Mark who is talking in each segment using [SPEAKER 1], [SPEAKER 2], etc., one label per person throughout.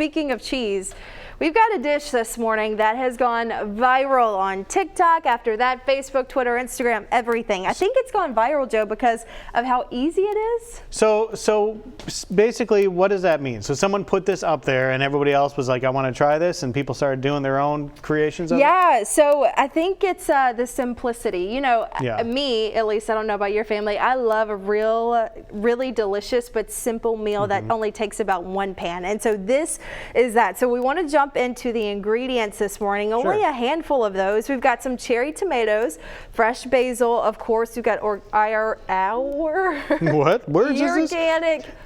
[SPEAKER 1] speaking of cheese, we've got a dish this morning that has gone viral on TikTok, after that Facebook, Twitter, Instagram, everything. I think it's gone viral, Joe, because of how easy it is.
[SPEAKER 2] So basically, what does that mean? So someone put this up there and everybody else was like, I want to try this, and people started doing their own creations of it?
[SPEAKER 1] Yeah, so I think it's the simplicity. You know,
[SPEAKER 2] Yeah.
[SPEAKER 1] me, at least, I don't know about your family, I love a really delicious but simple meal that only takes about one pan. And so this is that. So we want to jump into the ingredients this morning. Only a handful of those. We've got some cherry tomatoes, fresh basil, of course. We've got
[SPEAKER 2] What? Words is this?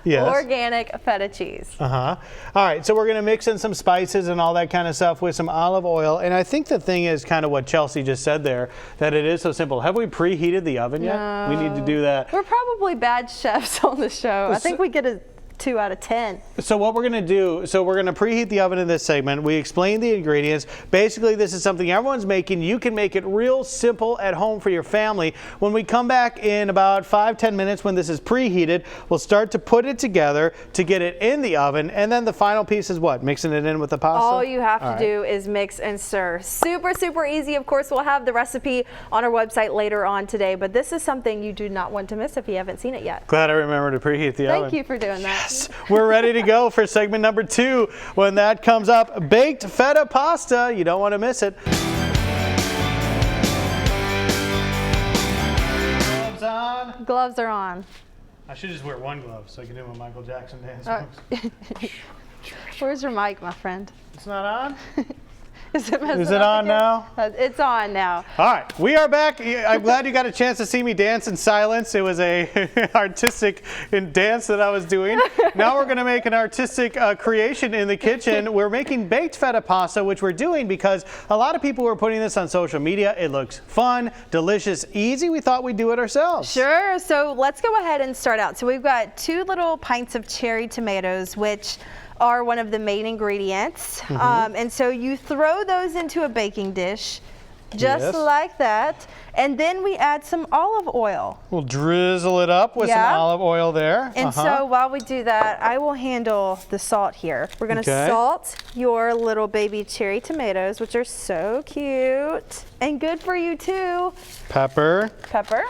[SPEAKER 1] Organic feta cheese.
[SPEAKER 2] All right, so we're going to mix in some spices and all that kind of stuff with some olive oil. And I think the thing is kind of what Chelsea just said there, that it is so simple. Have we preheated the oven yet?
[SPEAKER 1] No.
[SPEAKER 2] We need to do that.
[SPEAKER 1] We're probably bad chefs on the show. I think we get a 2 out of 10.
[SPEAKER 2] So what we're going to do, we're going to preheat the oven in this segment. We explain the ingredients. Basically, this is something everyone's making. You can make it real simple at home for your family. When we come back in about 5-10 minutes, when this is preheated, we'll start to put it together to get it in the oven. And then the final piece is what? Mixing it in with the pasta?
[SPEAKER 1] All you have to do is mix and stir. Super, super easy. Of course, we'll have the recipe on our website later on today, but this is something you do not want to miss if you haven't seen it yet.
[SPEAKER 2] Glad I remembered to preheat the oven.
[SPEAKER 1] Thank you for doing that.
[SPEAKER 2] Yes, we're ready to go for segment number 2. When that comes up, baked feta pasta. You don't want to miss it. Gloves on.
[SPEAKER 1] Gloves are on.
[SPEAKER 2] I should just wear one glove so I can do my Michael Jackson dance.
[SPEAKER 1] Where's your mic, my friend?
[SPEAKER 2] It's not on?
[SPEAKER 1] Is it
[SPEAKER 2] on now?
[SPEAKER 1] It's on now.
[SPEAKER 2] All right, we are back. I'm glad you got a chance to see me dance in silence. It was a artistic dance that I was doing. Now we're going to make an artistic creation in the kitchen. We're making baked feta pasta, which we're doing because a lot of people were putting this on social media. It looks fun, delicious, easy. We thought we'd do it ourselves.
[SPEAKER 1] Sure. So let's go ahead and start out. So we've got 2 little pints of cherry tomatoes, which are one of the main ingredients. And so you throw those into a baking dish, just like that. And then we add some olive oil.
[SPEAKER 2] We'll drizzle it up with some olive oil there.
[SPEAKER 1] And so while we do that, I will handle the salt here. We're going to salt your little baby cherry tomatoes, which are so cute and good for you too.
[SPEAKER 2] Pepper.
[SPEAKER 1] Pepper.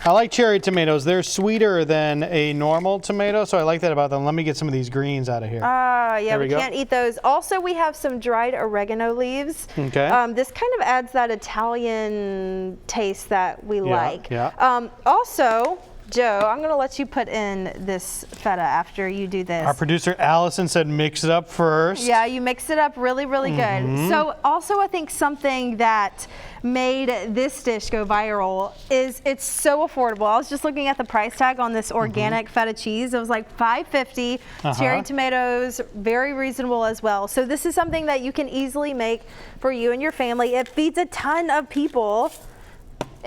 [SPEAKER 2] I like cherry tomatoes. They're sweeter than a normal tomato, so I like that about them. Let me get some of these greens out of here.
[SPEAKER 1] Yeah, we can't eat those. Also, we have some dried oregano leaves.
[SPEAKER 2] Okay.
[SPEAKER 1] This kind of adds that Italian taste that we like.
[SPEAKER 2] Yeah.
[SPEAKER 1] Also, Joe, I'm going to let you put in this feta after you do this.
[SPEAKER 2] Our producer Allison said mix it up first.
[SPEAKER 1] Yeah, you mix it up really, really good. So also I think something that made this dish go viral is it's so affordable. I was just looking at the price tag on this organic feta cheese. It was like $5.50. Cherry tomatoes, very reasonable as well. So this is something that you can easily make for you and your family. It feeds a ton of people.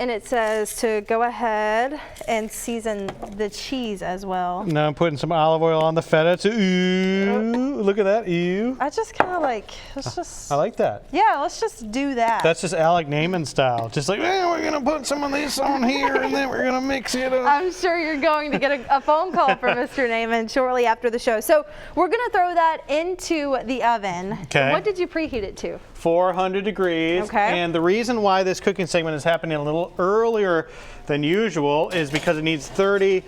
[SPEAKER 1] And it says to go ahead and season the cheese as well.
[SPEAKER 2] Now I'm putting some olive oil on the feta too. Ooh, look at that. Ew.
[SPEAKER 1] I just kind of like, let's just.
[SPEAKER 2] I like that.
[SPEAKER 1] Yeah, let's just do that.
[SPEAKER 2] That's just Alec Naaman style. Just like, we're going to put some of this on here and then we're going to mix it up.
[SPEAKER 1] I'm sure you're going to get a phone call from Mr. Naaman shortly after the show. So we're going to throw that into the oven.
[SPEAKER 2] Okay.
[SPEAKER 1] What did you preheat it to?
[SPEAKER 2] 400 degrees.
[SPEAKER 1] Okay.
[SPEAKER 2] And the reason why this cooking segment is happening a little earlier than usual is because it needs 30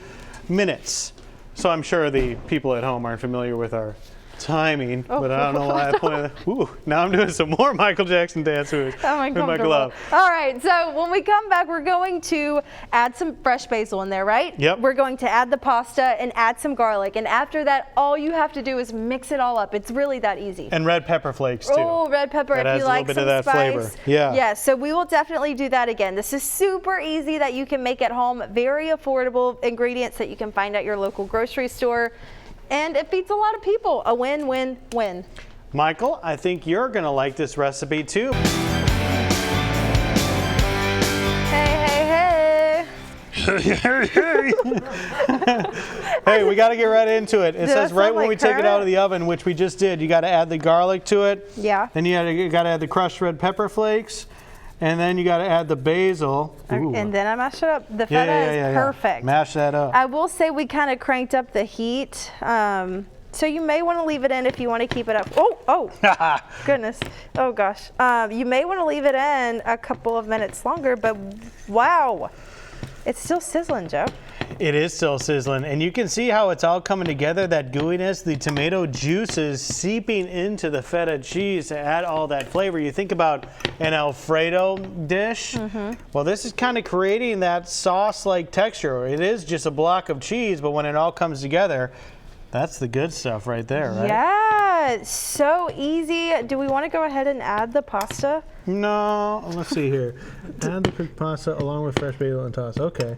[SPEAKER 2] minutes. So I'm sure the people at home aren't familiar with our timing, but I don't know why I pointed. Ooh, now I'm doing some more Michael Jackson dance moves with my glove.
[SPEAKER 1] All right, so when we come back, we're going to add some fresh basil in there, right?
[SPEAKER 2] Yep.
[SPEAKER 1] We're going to add the pasta and add some garlic, and after that, all you have to do is mix it all up. It's really that easy.
[SPEAKER 2] And red pepper flakes too.
[SPEAKER 1] Oh, red pepper
[SPEAKER 2] that
[SPEAKER 1] if you like
[SPEAKER 2] a little
[SPEAKER 1] some
[SPEAKER 2] bit of that
[SPEAKER 1] spice.
[SPEAKER 2] flavor. Yeah.
[SPEAKER 1] Yeah, so we will definitely do that again. This is super easy that you can make at home. Very affordable ingredients that you can find at your local grocery store. And it feeds a lot of people. A win, win, win.
[SPEAKER 2] Michael, I think you're going to like this recipe too.
[SPEAKER 1] Hey.
[SPEAKER 2] Hey, we got to get right into it. It says right when we take it
[SPEAKER 1] Kermit?
[SPEAKER 2] out of the oven, which we just did, you got to add the garlic to it.
[SPEAKER 1] Yeah.
[SPEAKER 2] Then you got to add the crushed red pepper flakes. And then you got to add the basil. Ooh.
[SPEAKER 1] And then I mash it up. The feta is perfect.
[SPEAKER 2] Mash that up.
[SPEAKER 1] I will say we kind of cranked up the heat So you may want to leave it in if you want to keep it up. Oh, goodness. Oh gosh. You may want to leave it in a couple of minutes longer, but wow, it's still sizzling, Joe.
[SPEAKER 2] It is still sizzling, and you can see how it's all coming together, that gooiness, the tomato juices seeping into the feta cheese to add all that flavor. You think about an Alfredo dish. Well, this is kind of creating that sauce-like texture. It is just a block of cheese, but when it all comes together, that's the good stuff right there, right?
[SPEAKER 1] Yeah, so easy. Do we want to go ahead and add the pasta?
[SPEAKER 2] No, let's see here. Add the cooked pasta along with fresh basil and toss. Okay.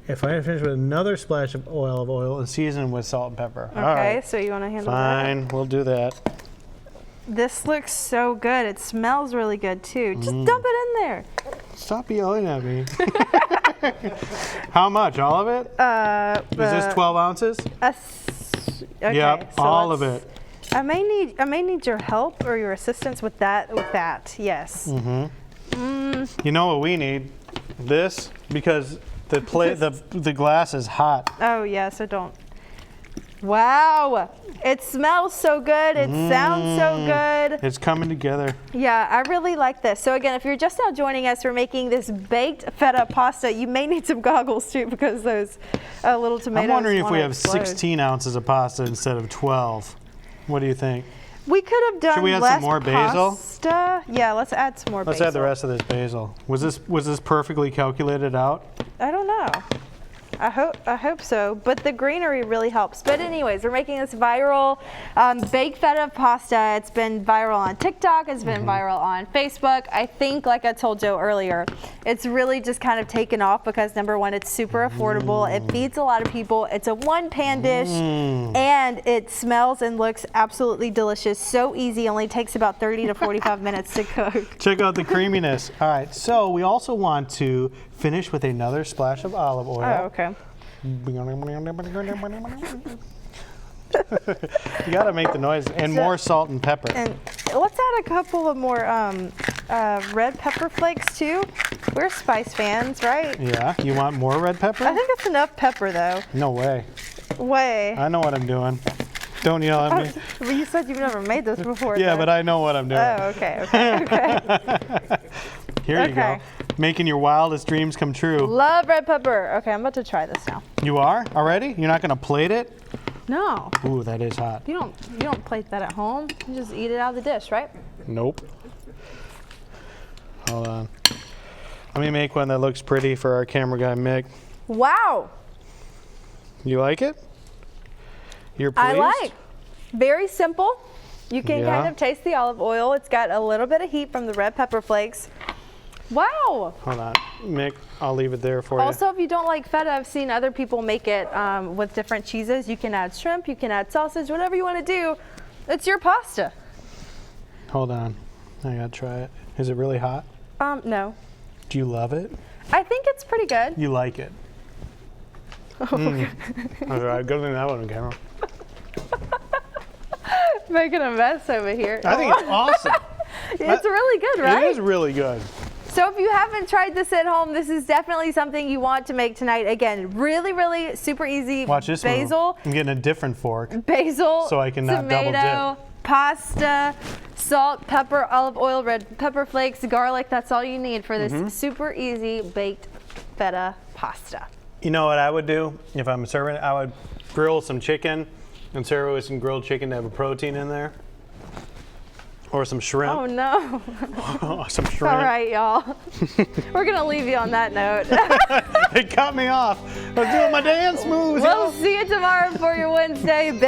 [SPEAKER 2] If I finish with another splash of oil and season with salt and pepper.
[SPEAKER 1] Okay,
[SPEAKER 2] all right.
[SPEAKER 1] so you want to handle that?
[SPEAKER 2] Fine, we'll do that.
[SPEAKER 1] This looks so good. It smells really good too. Just dump it in there.
[SPEAKER 2] Stop yelling at me. How much? All of it? Is this 12 ounces?
[SPEAKER 1] Okay,
[SPEAKER 2] Yep,
[SPEAKER 1] so
[SPEAKER 2] all of it.
[SPEAKER 1] I may need your help or your assistance with that. Yes.
[SPEAKER 2] You know what we need? This, because the glass is hot.
[SPEAKER 1] Oh yes, I don't. Wow, it smells so good. It sounds so good.
[SPEAKER 2] It's coming together.
[SPEAKER 1] Yeah, I really like this. So again, if you're just now joining us, we're making this baked feta pasta. You may need some goggles too because those little tomatoes.
[SPEAKER 2] I'm wondering if we have
[SPEAKER 1] explode.
[SPEAKER 2] 16 ounces of pasta instead of 12. What do you think?
[SPEAKER 1] We could have done
[SPEAKER 2] Should we add
[SPEAKER 1] less
[SPEAKER 2] some more basil?
[SPEAKER 1] pasta. Yeah, let's add some more
[SPEAKER 2] Let's
[SPEAKER 1] basil.
[SPEAKER 2] add the rest of this basil. Was this perfectly calculated out?
[SPEAKER 1] I don't know. I hope so, but the greenery really helps. But anyways, we're making this viral baked feta pasta. It's been viral on TikTok. It's been viral on Facebook. I think, like I told Joe earlier, it's really just kind of taken off because number one, it's super affordable. It feeds a lot of people. It's a one-pan dish, and it smells and looks absolutely delicious. So easy. Only takes about 30 to 45 minutes to cook.
[SPEAKER 2] Check out the creaminess. All right, so we also want to finish with another splash of olive oil.
[SPEAKER 1] Oh, okay.
[SPEAKER 2] You gotta make the noise, and more salt and pepper.
[SPEAKER 1] And let's add a couple of more red pepper flakes too. We're spice fans, right?
[SPEAKER 2] Yeah, you want more red pepper?
[SPEAKER 1] I think it's enough pepper though.
[SPEAKER 2] No way.
[SPEAKER 1] Way.
[SPEAKER 2] I know what I'm doing. Don't yell at me.
[SPEAKER 1] But you said you've never made this before.
[SPEAKER 2] Yeah,
[SPEAKER 1] though.
[SPEAKER 2] but I know what I'm doing.
[SPEAKER 1] Oh, okay.
[SPEAKER 2] Here you go. Making your wildest dreams come true.
[SPEAKER 1] Love red pepper. Okay, I'm about to try this now.
[SPEAKER 2] You are already? You're not gonna plate it?
[SPEAKER 1] No.
[SPEAKER 2] Ooh, that is hot.
[SPEAKER 1] You don't plate that at home. You just eat it out of the dish, right?
[SPEAKER 2] Nope. Hold on. Let me make one that looks pretty for our camera guy, Mick.
[SPEAKER 1] Wow.
[SPEAKER 2] You like it? You're pleased?
[SPEAKER 1] I like. Very simple. You can
[SPEAKER 2] Yeah.
[SPEAKER 1] kind of taste the olive oil. It's got a little bit of heat from the red pepper flakes. Wow.
[SPEAKER 2] Hold on. Mick, I'll leave it there for
[SPEAKER 1] Also, if you don't like feta, I've seen other people make it with different cheeses. You can add shrimp, you can add sausage, whatever you want to do. It's your pasta.
[SPEAKER 2] you. Hold on. I gotta try it. Is it really hot?
[SPEAKER 1] No.
[SPEAKER 2] Do you love it?
[SPEAKER 1] I think it's pretty good.
[SPEAKER 2] You like it? All right, good thing that one on camera.
[SPEAKER 1] Making a mess over here.
[SPEAKER 2] I think it's awesome.
[SPEAKER 1] It's really good, right?
[SPEAKER 2] It is really good.
[SPEAKER 1] So if you haven't tried this at home, this is definitely something you want to make tonight. Again, really, really super easy.
[SPEAKER 2] Watch this
[SPEAKER 1] basil,
[SPEAKER 2] move. I'm getting a different fork.
[SPEAKER 1] Basil,
[SPEAKER 2] So I can not double
[SPEAKER 1] tomato, pasta, salt, pepper, olive oil, red pepper flakes, garlic. That's all you need for this super easy baked feta pasta.
[SPEAKER 2] You know what I would do if I'm serving it? I would grill some chicken and serve it with some grilled chicken to have a protein in there. Or some shrimp.
[SPEAKER 1] Oh no.
[SPEAKER 2] Some shrimp.
[SPEAKER 1] All right, y'all. We're gonna leave you on that note.
[SPEAKER 2] They cut me off. I was doing my dance moves.
[SPEAKER 1] We'll see you tomorrow for your Wednesday.